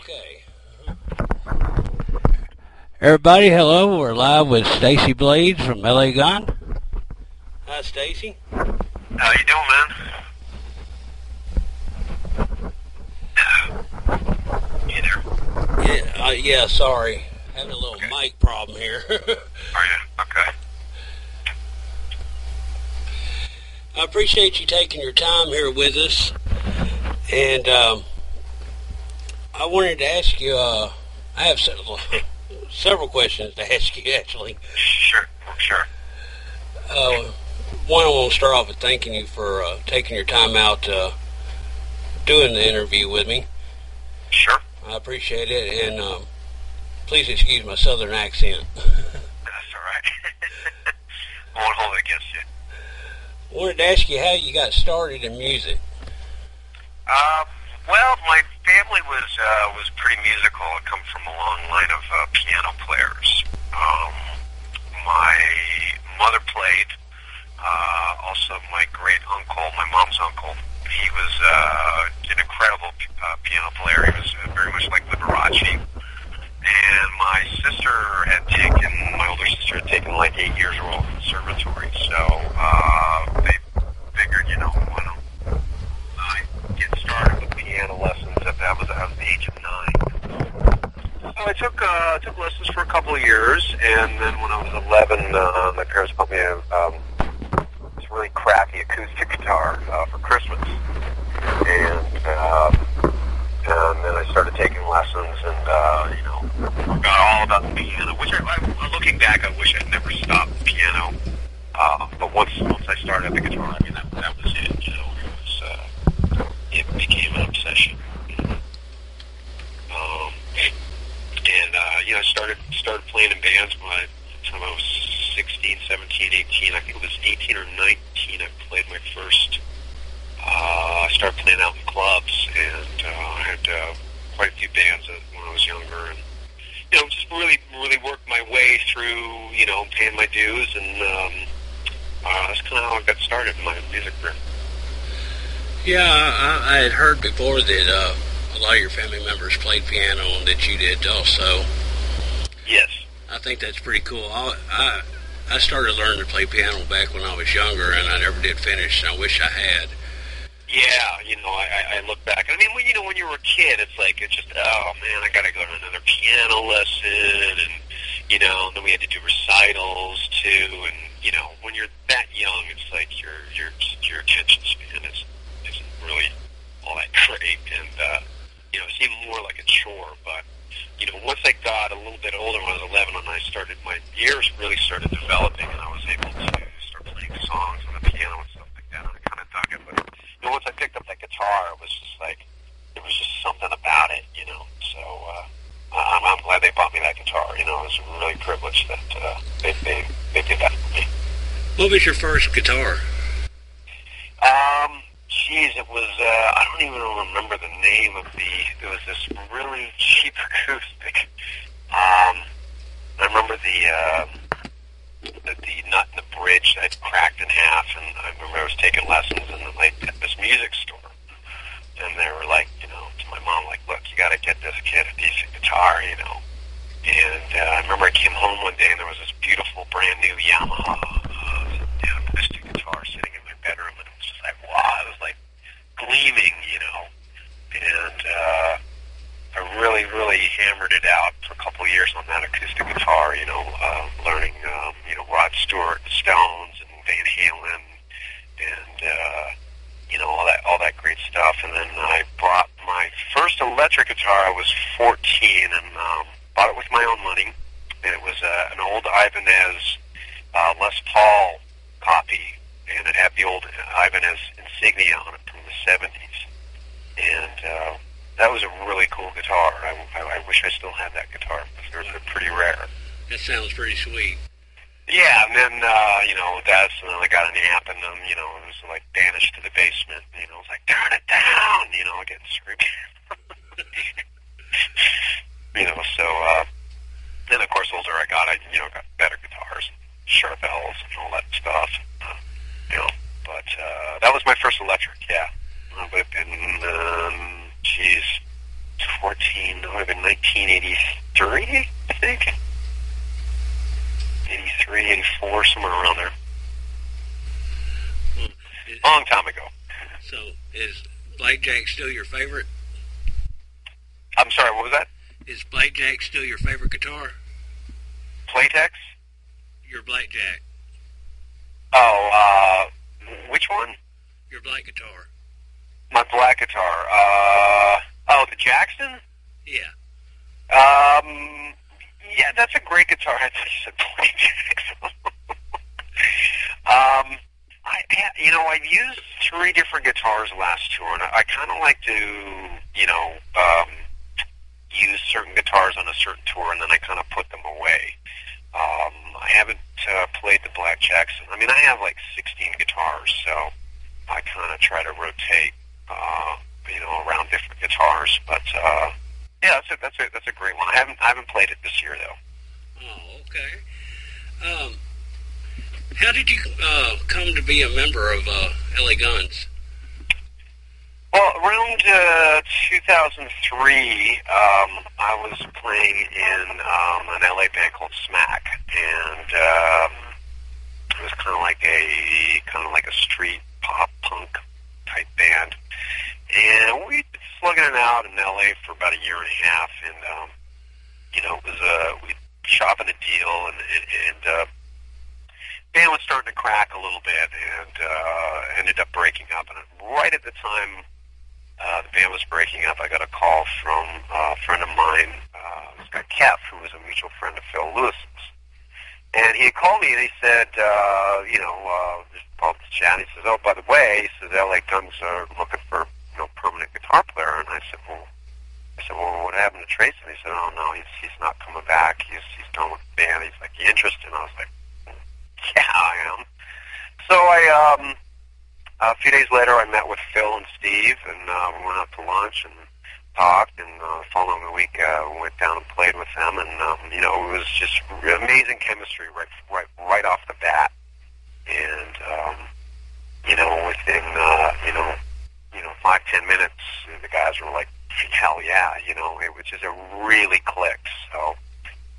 Okay. Everybody, hello. We're live with Stacey Blades from LA Gun. Hi, Stacey. How you doing, man? You there? Yeah, sorry. Having a little mic problem here. Are you? Okay. I appreciate you taking your time here with us. And I wanted to ask you, I have several questions to ask you, actually. Sure. One, I want to start off with thanking you for taking your time out doing the interview with me. Sure. I appreciate it, and please excuse my southern accent. That's all right. I won't hold it against you. I wanted to ask you how you got started in music. Well, my family was pretty musical. I come from a long line of piano players. My mother played. Also, my great uncle, my mom's uncle, he was an incredible piano player. He was very much like Liberace. And my older sister had taken like 8 years of conservatory. So they figured, why don't I get started with piano lessons at I was the age of 9. So I took lessons for a couple of years, and then when I was 11, my parents bought me this really crappy acoustic guitar for Christmas, and then I started taking lessons, and forgot all about the piano. Which, looking back, I wish I'd never stopped the piano. But once I started the guitar, that was it. It became an obsession. I started playing in bands by the time I was 16, 17, 18. I think it was 18 or 19. I played my first. I started playing out in clubs, and I had quite a few bands when I was younger, and just really worked my way through, paying my dues, and that's kind of how I got started in my music career. Yeah, I had heard before that a lot of your family members played piano and that you did also. Yes. I think that's pretty cool. I started learning to play piano back when I was younger, and I never did finish, and I wish I had. Yeah, I look back. I mean, when you were a kid, it's just, oh, man, I got to go to another piano lesson, and, then we had to do recitals, too, and, when you're that young, it's like your attention span isn't really all that great, and, it seemed more like a chore, but, once I got a little bit older, when I was 11, and my ears really started developing, and I was able to start playing songs on the piano and stuff like that, and I kind of dug it, but, once I picked up that guitar, it was just something about it, so, I'm glad they bought me that guitar, it was really privileged that, they did that for me. What was your first guitar? It was, I don't even remember the name of it was this really cheap acoustic. I remember the nut in the bridge had cracked in half, and I remember I was taking lessons in at this music store, and they were like, to my mom, like, look, you gotta get this kid a decent guitar, and I remember I came home one day, and there was this beautiful brand new Yamaha acoustic guitar sitting in my bedroom, and it was just like, wow, it was like gleaming, and I really hammered it out for a couple of years on that acoustic guitar, learning, Rod Stewart, the Stones, and Van Halen, and, all that great stuff. And then I bought my first electric guitar. I was 14, and bought it with my own money. And it was an old Ibanez Les Paul copy, and it had the old Ibanez insignia on it from the 70s. And that was a really cool guitar. I wish I still had that guitar, because they're pretty rare. That sounds pretty sweet. Yeah, and then, and then I got an amp, and then, it was like banished to the basement. It was like, turn it down, getting screamed. So, then of course, the older I got, I got better guitars, Charvels, and all that stuff. But that was my first electric, yeah. It would have been, 14, I 1983, I think. 83, 84, somewhere around there. Long time ago. So, is Blackjack still your favorite? I'm sorry, what was that? Is Blackjack still your favorite guitar? Playtex? Your Blackjack. Oh, which one? Your black guitar. My black guitar. The Jackson? Yeah. Yeah, that's a great guitar. I thought you said Playtex. I've used 3 different guitars last tour, and I kind of like to, use certain guitars on a certain tour, and then I kind of put them away. I haven't played the Black Jackson. I mean, I have like 16 guitars, so I kind of try to rotate, around different guitars. But yeah, that's a great one. I haven't played it this year though. Oh, okay. How did you come to be a member of LA Guns? Well, around 2003, I was playing in an LA band called Smack, and it was kind of like a street pop punk type band, and we been slugging it out in LA for about a year and a half, and it was we shopping a deal, and band was starting to crack a little bit, and ended up breaking up, and right at the time the band was breaking up, I got a call from a friend of mine, this guy Kev, who was a mutual friend of Phil Lewis's. And he had called me and he said, just called to chat. He says, oh, by the way, he says, LA Guns are looking for, permanent guitar player. And I said, well, what happened to Tracy? And he said, oh, no, he's not coming back. He's done with the band. He's like, you interested? And I was like, yeah, I am. So a few days later, I met with Phil and Steve, and we went out to lunch and talked, and the following week we went down and played with them, and it was just amazing chemistry right off the bat, and within 5-10 minutes, the guys were like, hell yeah, it was just really clicked. So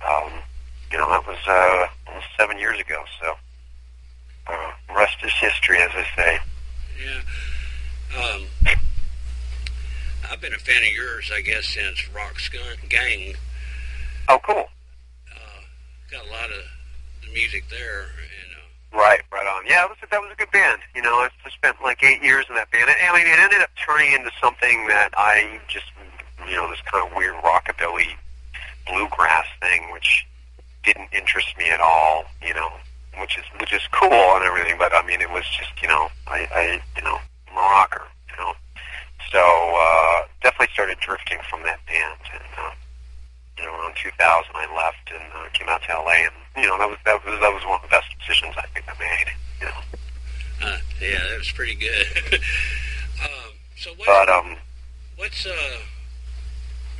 that was almost 7 years ago. So rest is history, as I say. Yeah. I've been a fan of yours, I guess, since Rock Gang. Oh, cool. Got a lot of the music there. And, right on. Yeah, that was a good band. I spent like 8 years in that band. I mean, it ended up turning into something that I just, this kind of weird rockabilly bluegrass thing, which didn't interest me at all, which is cool and everything, but I mean, it was just, I'm a rocker, So definitely started drifting from that band, and around 2000 I left and came out to LA, and that was one of the best decisions I think I made. Yeah, that was pretty good. So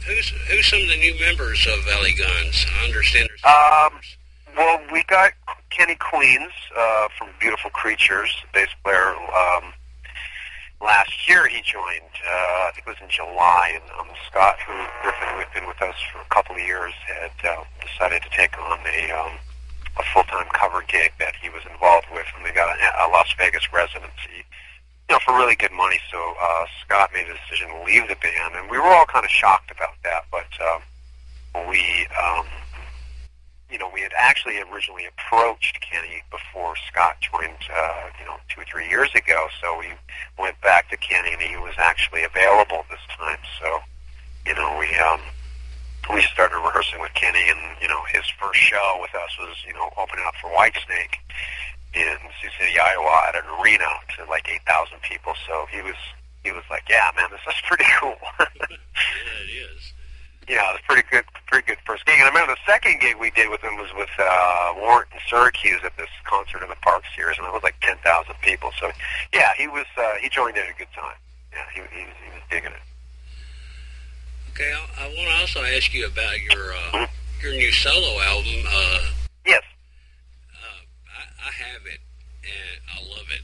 who's some of the new members of LA Guns? I understand there's members. Well, we got Kenny Queens from Beautiful Creatures, bass player. Last year he joined, I think it was in July, and Scott, who had been with us for a couple of years, had decided to take on a full-time cover gig that he was involved with, and they got a Las Vegas residency, for really good money. So Scott made a decision to leave the band, and we were all kind of shocked about that, but we had actually originally approached Kenny before Scott joined, 2 or 3 years ago. So we went back to Kenny, and he was actually available this time. So, we started rehearsing with Kenny, and his first show with us was opening up for Whitesnake in Sioux City, Iowa, at an arena to like 8,000 people. So he was like, yeah, man, this is pretty cool. Yeah, it is. Yeah, it was pretty good first gig. And I remember the second gig we did with him was with Warrant in Syracuse at this concert in the Park Series, and it was like 10,000 people. So, yeah, he joined in at a good time. Yeah, he was digging it. Okay, I want to also ask you about your new solo album. Yes. I have it, and I love it.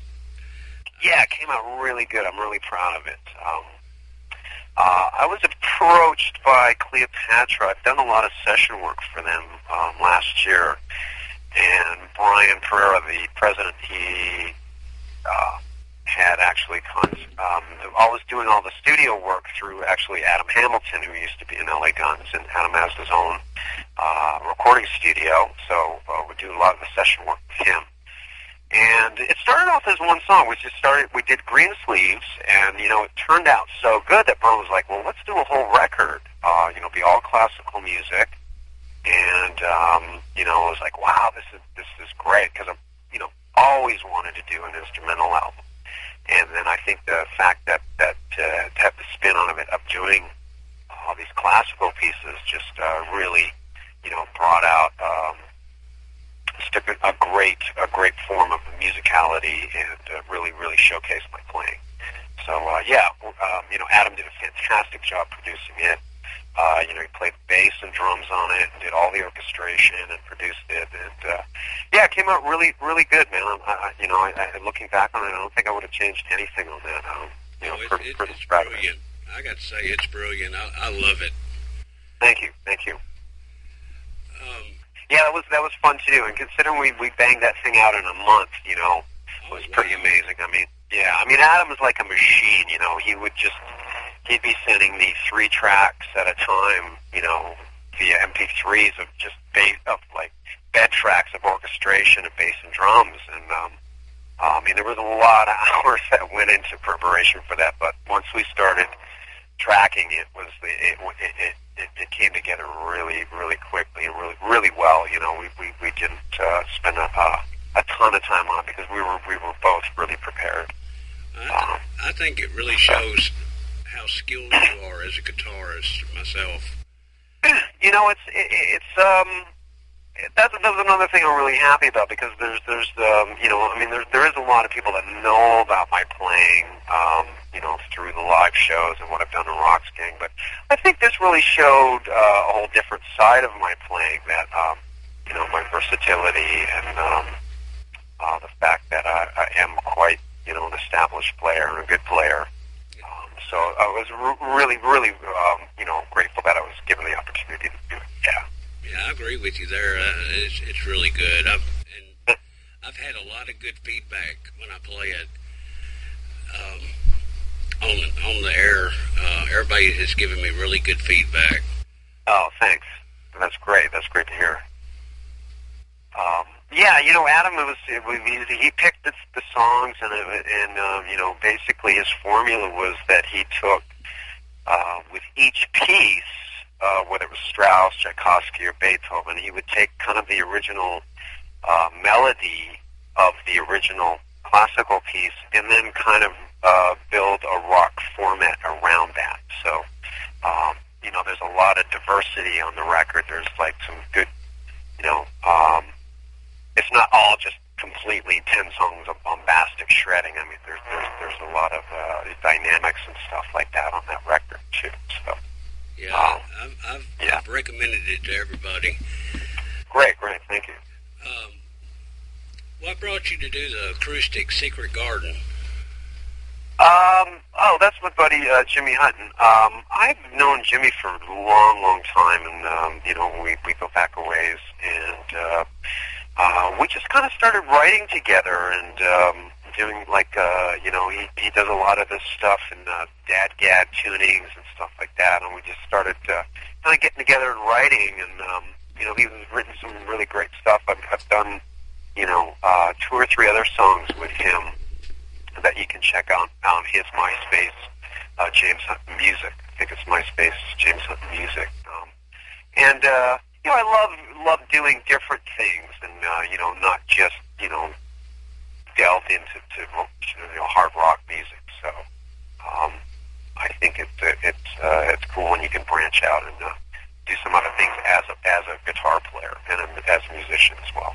Yeah, it came out really good. I'm really proud of it. I was approached by Cleopatra. I've done a lot of session work for them last year, and Brian Pereira, the president, he had actually I was doing all the studio work through actually Adam Hamilton, who used to be in LA Guns, and Adam has his own recording studio, so we do a lot of the session work with him. And it started off as one song. We did Green Sleeves, and, you know, it turned out so good that Brian was like, well, let's do a whole record, you know, be all classical music. And, you know, I was like, wow, this is great, because I've, you know, always wanted to do an instrumental album. And then I think the fact that to have the spin on it of doing all these classical pieces just really, you know, brought out a great form of musicality and really showcased my playing. So you know, Adam did a fantastic job producing it. You know, he played bass and drums on it, and did all the orchestration and produced it, and it came out really good, man. You know, looking back on it, I don't think I would have changed anything on that. You know, it's brilliant. I got to say, it's brilliant. I love it. Thank you. Yeah, that was fun too, and considering we banged that thing out in a month, you know, it was pretty amazing. I mean, Adam is like a machine. You know, he'd be sending me 3 tracks at a time, you know, via MP3s of just like bed tracks of orchestration and bass and drums, and I mean, there was a lot of hours that went into preparation for that. But once we started tracking, it came together really quickly and really well. You know, we didn't spend a ton of time on it because we were both really prepared. I think it really shows how skilled you are as a guitarist myself. You know, that's another thing I'm really happy about, because there's you know, I mean, there is a lot of people that know about my playing, you know, through the live shows and what I've done in Rocks Gang, but I think this really showed a whole different side of my playing, that, you know, my versatility and the fact that I am quite, you know, an established player and a good player. So I was really, you know, grateful that I was given the opportunity to do it. Yeah, I agree with you there. It's really good. I've had a lot of good feedback when I play it on the air. Everybody has given me really good feedback. Oh, thanks. That's great. That's great to hear. Yeah, you know, Adam, he picked the songs, and you know, basically his formula was that he took with each piece, whether it was Strauss, Tchaikovsky, or Beethoven, he would take kind of the original melody of the original classical piece and then kind of build a rock format around that. So, you know, there's a lot of diversity on the record. There's like some good, you know, it's not all just completely 10 songs of bombastic shredding. I mean, there's a lot of dynamics and stuff like that on that record too. So. Yeah, I've recommended it to everybody. Great, thank you. What brought you to do the acoustic Secret Garden? That's my buddy Jimmy Hutton. I've known Jimmy for a long time, and you know, we go back a ways, and we just kind of started writing together and doing like you know, he does a lot of this stuff and dad gad tunings and stuff like that, and we just started kind of getting together and writing, and you know, he's written some really great stuff. I've done, you know, 2 or 3 other songs with him that you can check out on his MySpace, James Hutton Music. I think it's MySpace, James Hutton Music. And you know, I love doing different things, and you know, not just, you know, delved into you know, hard rock music. So I think it's cool when you can branch out and do some other things as a guitar player and as a musician as well.